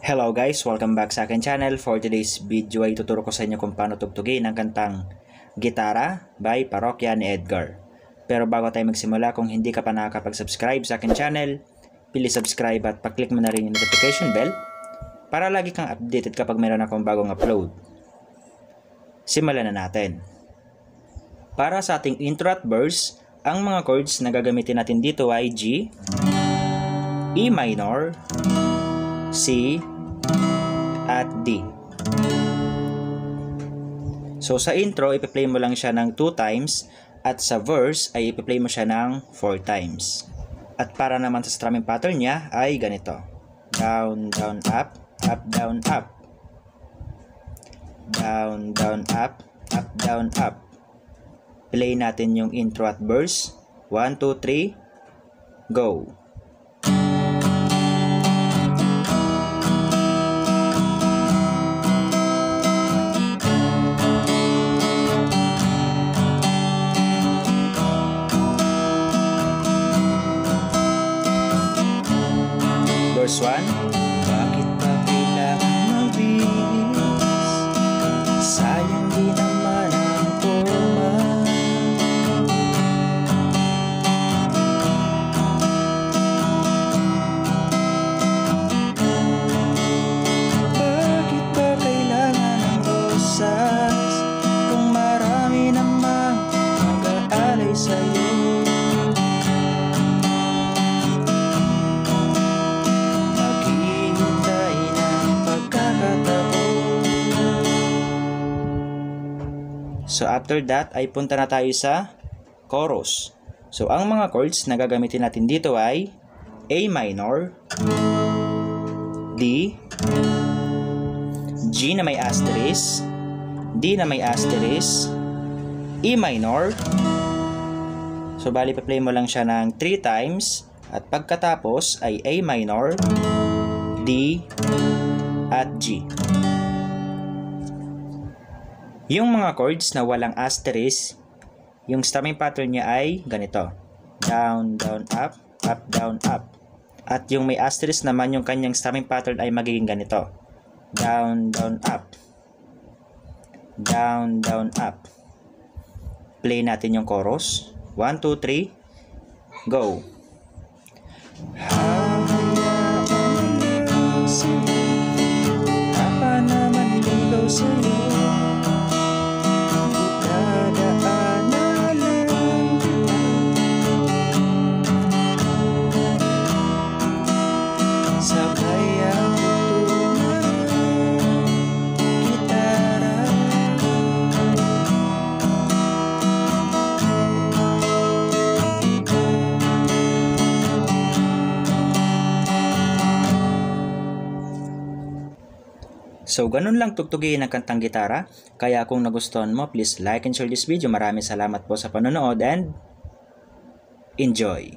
Hello guys! Welcome back sa akin channel. For today's video ay tuturo ko sa inyo kung paano tugtugin ang kantang Gitara by Parokya ni Edgar. Pero bago tayo magsimula, kung hindi ka pa nakakapag-subscribe sa akin channel, please subscribe at pa-click mo na rin yung notification bell para lagi kang updated kapag meron akong bagong upload. Simulan na natin. Para sa ating intro at verse, ang mga chords na gagamitin natin dito ay G, E minor, C, at D. So sa intro, ipi-play mo lang siya ng 2 times at sa verse ay ipi-play mo siya ng 4 times. At para naman sa strumming pattern niya ay ganito. Down, down, up, down, up. Down, down, up, down, up. Play natin yung intro at verse. 1, 2, 3, go! Verse 1. Bakit pa kailangan mabihis? Sayang din naman ang forma. Bakit pa kailangan ng rosas kung marami namang mag-aalay sa'yo? So after that ay punta na tayo sa chorus. So ang mga chords na gagamitin natin dito ay A minor, D, G na may asterisk, D na may asterisk, E minor. So bali pa-play mo lang siya ng 3 times at pagkatapos ay A minor, D, at G. Yung mga chords na walang asterisk, yung strumming pattern niya ay ganito. Down, down, up, down, up. At yung may asterisk naman, yung kanyang strumming pattern ay magiging ganito. Down, down, up. Down, down, up. Play natin yung chorus. 1, 2, 3, go! Hayaan lang sa'yo, apa naman ligaw sa'yo. So, ganun lang tugtugin ang kantang gitara. Kaya kung nagustuhan mo, please like and share this video. Maraming salamat po sa panonood and enjoy!